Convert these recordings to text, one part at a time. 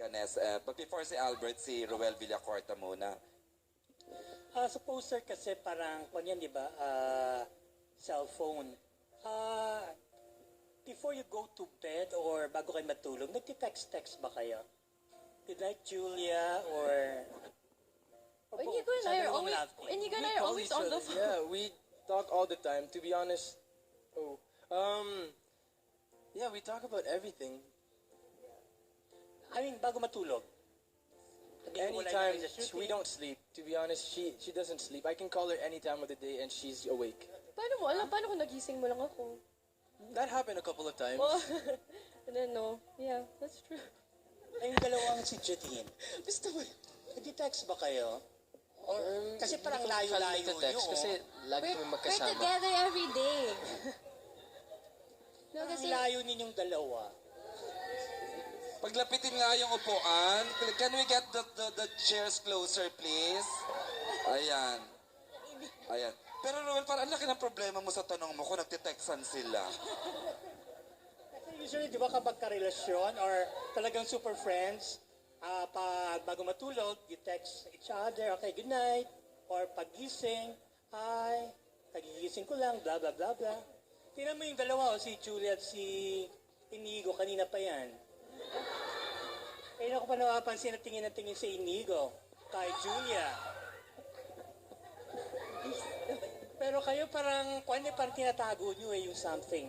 Chika Nes. But before si Albert, si Ruel Villacorta muna. Suppose sir kasi parang, kung yan, di ba, cellphone. Before you go to bed or bago kayo matulog, nagti-text ba kayo? Good night, Julia, or Inigo and I are always on the phone. Yeah, we talk all the time. To be honest, yeah, we talk about everything. I mean, bago matulog. Anytime, we don't sleep. To be honest, she doesn't sleep. I can call her any time of the day and she's awake. Paano mo alam? Paano kung nagising mo lang ako? That happened a couple of times. Oh, I don't know. Yeah, that's true. Ay, yung dalawang si Jadine. Gusto mo, nagti-text ba kayo? Or, kasi parang layo-layo nyo. Text kasi lagi kami We're magkasama. together every day. No, Ang kasi layo ninyong dalawa. Paglapitin nga yung upuan. Can we get the chairs closer, please? Ayan. Ayan. Pero Ruel, parang ang laki ng problema mo sa tanong mo kung nagtitextan sila. Kasi usually, di ba kapag karelasyon or talagang super friends, pag bago matulog, you text each other, okay, good night. Or pagising, hi, kagigising ko lang, blah, blah, blah, blah. Tingnan mo yung dalawa, si Julia at si Inigo, kanina pa yan. Kaya ako pa napapansin na tingin sa Inigo, kay Julia. Pero kayo parang, parang tinatago nyo yung something.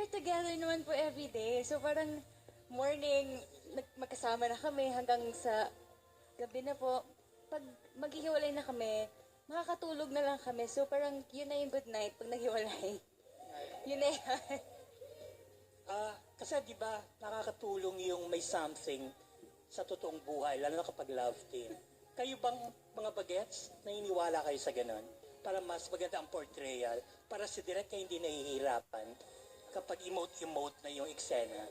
we're together naman po every day. So parang morning, magkasama na kami hanggang sa gabi na po. Pag maghihiwalay na kami, makakatulog na lang kami. So parang yun na yung good night pag naghiwalay. Yun na yan. Kasi di ba nakakatulong yung may something sa totoong buhay, lalo na kapag love team. Kayo bang mga bagets, naniniwala kayo sa ganon? Para mas maganda ang portrayal, para si Direk kayo hindi nahihirapan kapag emote-emote na yung eksena.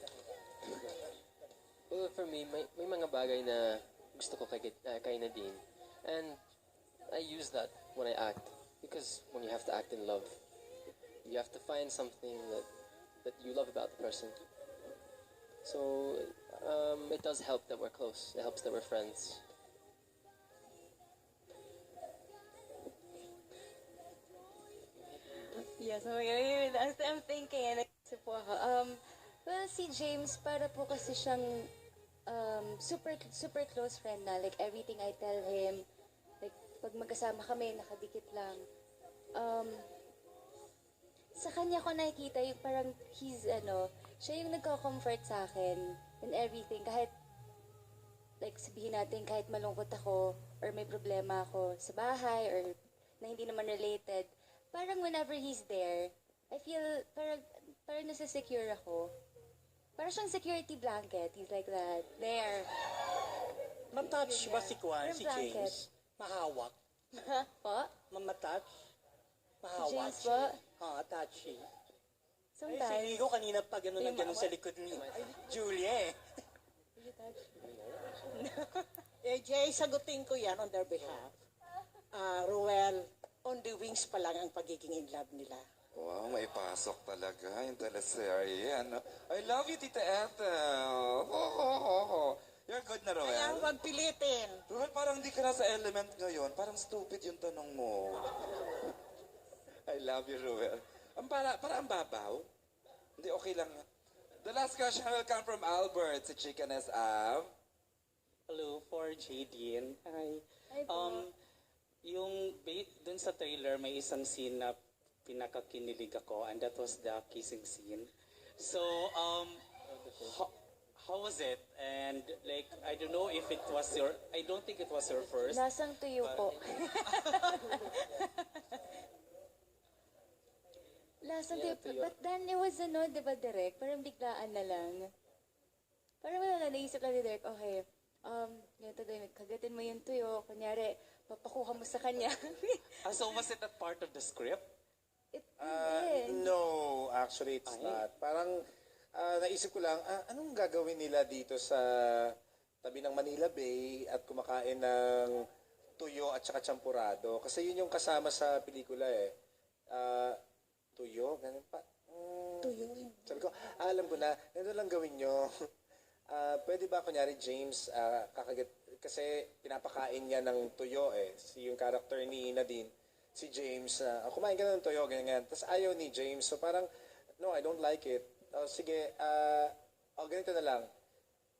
Well, for me, may mga bagay na gusto ko kay Nadine. And I use that when I act. Because when you have to act in love, you have to find something that you love about the person. So, it does help that we're close. It helps that we're friends. Yes, I'm thinking, nag-isip po ako. Well, si James, para po kasi siyang super close friend na. Like, everything I tell him, like, pag magkasama kami, nakadikit lang. Sa kanya ko nakikita yung parang siya yung nagko-comfort sa akin and everything. Kahit, like, sabihin natin, kahit malungkot ako or may problema ako sa bahay or na hindi naman related, parang whenever he's there, I feel parang nasa-secure ako. Parang siyang security blanket. He's like that. There. Matouch ba si Kwan, Parang si blanket. James? Mahawak? Po? Mamatouch? Si Mahawak? James po? Touchy. Ay, si Sometimes. Inigo kanina pa gano'n na Yung gano'n sa likod ni Julia eh. Jay, sagutin ko yan on their behalf. Ruel, on the wings pa lang ang pagiging in love nila. Wow, may pasok talaga yung teleserye. Ano? I love you, Tita Ethel. You're good na, Kaya Ruel. huwag pilitin. Ruel, parang di ka na sa element ngayon. Parang stupid yung tanong mo. I love you, Ruel. Para ang babaw. Hindi, okay lang. The last question will come from Albert, si Chika Nes Av. Hello, for Jadine. Hi. Hi po. Dun sa trailer, may isang scene na pinakakinilig ako, and that was the kissing scene. So, how was it? And like, I don't know if it was I don't think it was your first. Lasang tuyo po. Lasang tuyo po. But then it was di ba, Direk? Parang biglaan na lang. Parang wala na, naisip lang ni Direk, okay, ganito gawin, kagatin mo yung tuyo, kunyari, papakuha mo sa kanya. So was it a part of the script? Hindi. No, actually it's not. Parang naisip ko lang, anong gagawin nila dito sa tabi ng Manila Bay at kumakain ng tuyo at saka champurado? Kasi yun yung kasama sa pelikula eh. Tuyo, ganun pa. tuyo. Sabi ko, alam ko na, ito lang gawin nyo. Pwede ba, kunyari, James, kasi pinapakain niya ng tuyo eh. Yung character ni Nadine, si James, kumain ka na ng tuyo, ganyan. Tapos ayaw ni James. So parang, no, I don't like it. Sige, ganito na lang.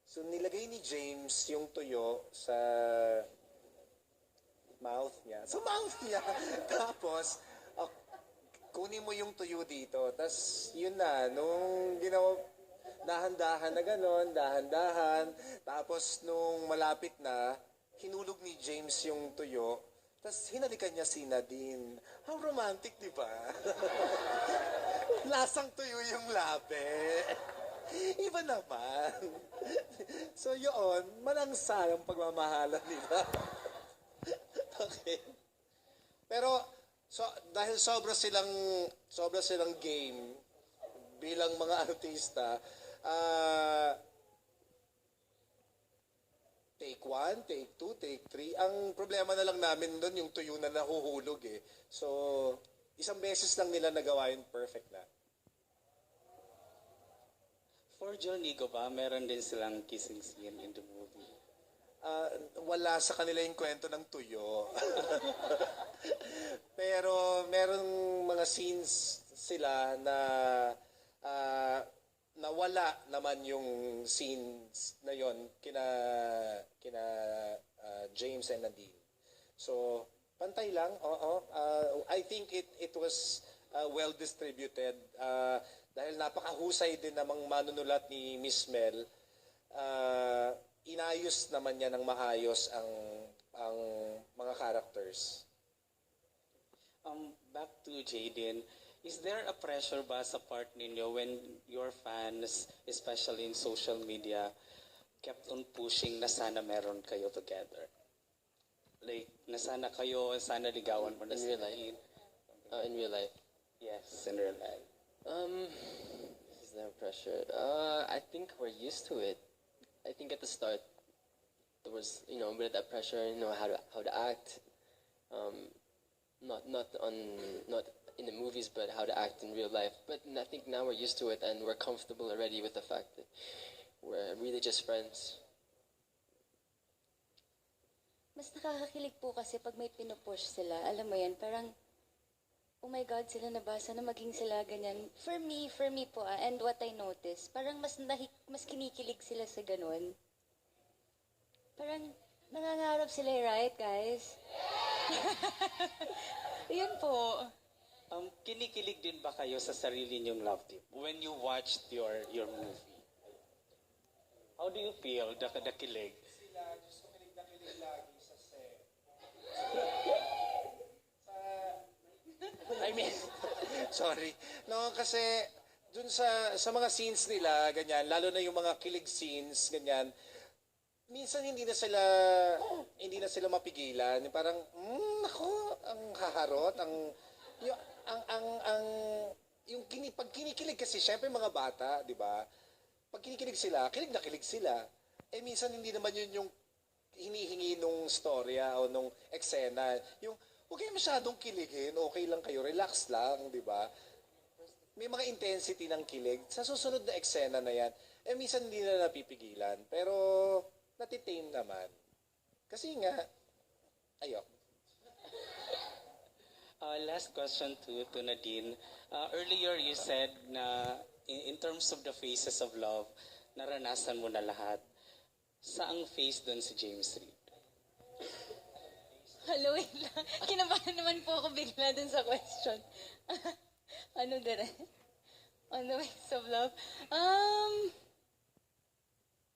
So nilagay ni James yung tuyo sa mouth niya. Sa mouth niya. Tapos, kunin mo yung tuyo dito. Tapos, yun na, nung ginawa, dahan-dahan na gano'n, dahan-dahan. Tapos, nung malapit na, hinulog ni James yung tuyo. Tapos, hinalikan niya si Nadine. How romantic, di ba? Lasang tuyo yung labi. Iba naman. So, yun, malangsa ang pagmamahalan nila. Okay. Pero, dahil sobra silang game bilang mga artista, take 1, take 2, take 3. Ang problema na lang namin doon yung tuyo na nahuhulog eh. So, isang beses lang nila nagawa yung perfect na. For Jonigo ba, meron din silang kissing scene in the movie? Wala sa kanila yung kwento ng tuyo. Pero merong mga scenes sila na nawala naman yung scenes na yon kina James and Nadine. So, pantay lang. I think it was well distributed. Dahil napakahusay din namang manunulat ni Miss Mel, inayos naman niya ng maayos ang mga characters. Back to Jaden, is there a pressure ba sa part ninyo when your fans, especially in social media, kept on pushing na sana meron kayo together? Like, na sana sana ligawan mo na In real life? In real life? Yes, in real life. Is there pressure? I think we're used to it. I think at the start, there was, a bit of that pressure, how to act. Not in the movies, but how to act in real life. But I think now we're used to it and we're comfortable already with the fact that we're really just friends. Mas nakakakilig po kasi pag may pinupush sila. Alam mo yan, parang, oh my God, sila nabasa na maging sila ganyan. For me po, and what I noticed, parang mas kinikilig sila sa ganun. Parang nangangarap sila, right, guys? Yun po. Kinikilig din ba kayo sa sarili niyong love team when you watched your movie? How do you feel, the kilig? Sila, just kumilig na kilig lagi sa set. I mean, sorry. No, kasi dun sa mga scenes nila, ganyan, lalo na yung mga kilig scenes, ganyan, minsan hindi na sila mapigilan. Parang, nako, ang haharot, pag kinikilig kasi, syempre mga bata, di ba? Pag kinikilig sila, kilig na kilig sila. Eh, minsan hindi naman yun yung hinihingi nung storya o nung eksena. Yung, huwag kayo masyadong kiligin, okay lang kayo, relax lang, di ba? May mga intensity ng kilig. Sa susunod na eksena na yan, eh, minsan hindi na napipigilan. Pero, natitame naman. Kasi nga, ayok. Last question to Nadine. Earlier you said na in terms of the phases of love, naranasan mo na lahat. Saang phase doon si James Reid? Hello, wait lang. Kinabahan naman po ako bigla dun sa question. Ano dire? On the ways of love?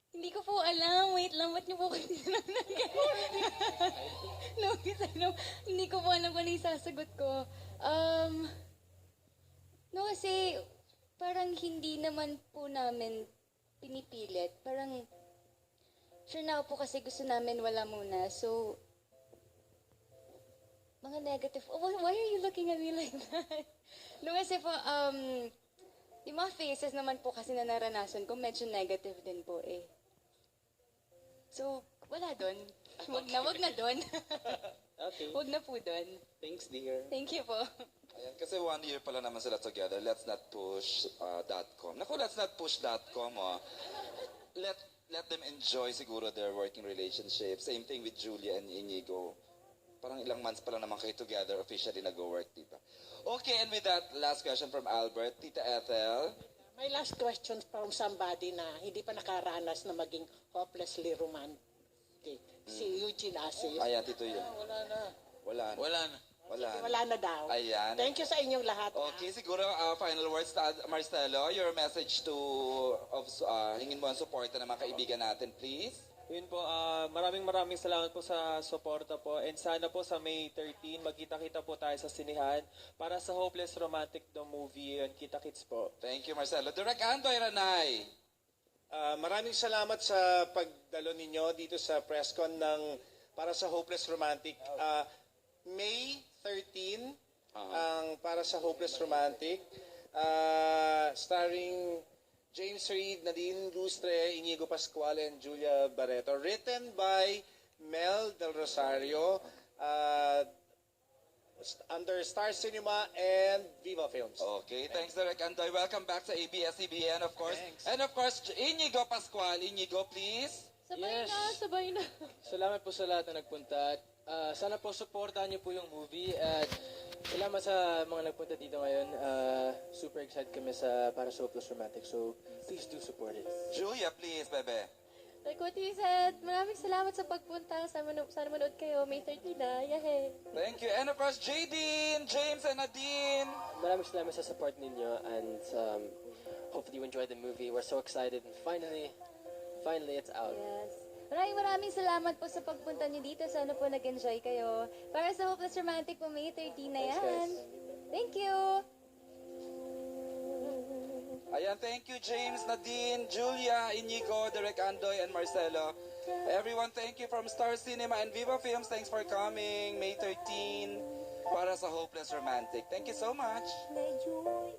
Hindi ko po alam. Wait lang, ba't niyo po kasi tinanong No, kasi hindi ko po alam kung ano yung sasagot ko. No, kasi parang hindi naman po namin pinipilit. Parang, sure now po kasi gusto namin wala muna. So, mga negative. Oh, why are you looking at me like that? No, kasi po, yung mga phases naman po kasi na naranasan ko, medyo negative din po eh. So, wala doon. Wag na doon. Okay. Wag na po doon. Thanks, dear. Thank you po. Ayan, kasi 1 year pala naman sila together. Let's not push .com. Naku, let's not push .com, oh. Let them enjoy siguro their working relationship. Same thing with Julia and Inigo. Parang ilang months pa lang naman kayo together, officially nag-work, diba? Okay, and with that, last question from Albert. Tita Ethel. May last question from somebody na hindi pa nakaranas na maging hopelessly romantic. Si Eugene Asio. Ayan, Tito yun. Wala na. Wala na daw. Ayan. Thank you sa inyong lahat. Okay, siguro final words to Marcelo, your message to hingin mo ang suporta ng mga kaibigan natin, please. Yun po, maraming salamat po sa suporta po. And sana po sa May 13, magkita-kita po tayo sa sinihan para sa Hopeless Romantic the movie. Yun, kita-kits po. Thank you, Marcelo. Direk Andoy Ranay. Maraming salamat sa pagdalo ninyo dito sa presscon ng para sa Hopeless Romantic. May 13 ang para sa Hopeless Romantic, starring James Reid, Nadine Lustre, Inigo Pascual, and Julia Barreto. Written by Mel Del Rosario, under Star Cinema and Viva Films. Okay, thanks, Direk Andoy. Welcome back sa ABS-CBN, of course. Thanks. And of course, Inigo Pascual. Inigo, please. Sabay na. Salamat po sa lahat na nagpunta. At, sana po supportahan niyo po yung movie at salamat sa mga nagpunta dito ngayon. Super excited kami para sa Hopeless Romantic. So please do support it. Julia, please, bebe. Like what you said, maraming salamat sa pagpunta. Sana manood kayo. May 30 na. Yahe. Thank you. And of course, Jadine, James, and Nadine. Maraming salamat sa support ninyo and hopefully you enjoyed the movie. We're so excited and finally it's out. Yes. Maraming salamat po sa pagpunta niyo dito. Sana po nag-enjoy kayo. Para sa Hopeless Romantic po, May 13 na yan. Thanks, guys. Thank you. Ayan, thank you, James, Nadine, Julia, Inigo, Direk Andoy, and Marcelo. Everyone, thank you from Star Cinema and Viva Films. Thanks for coming. May 13 para sa Hopeless Romantic. Thank you so much. Enjoy.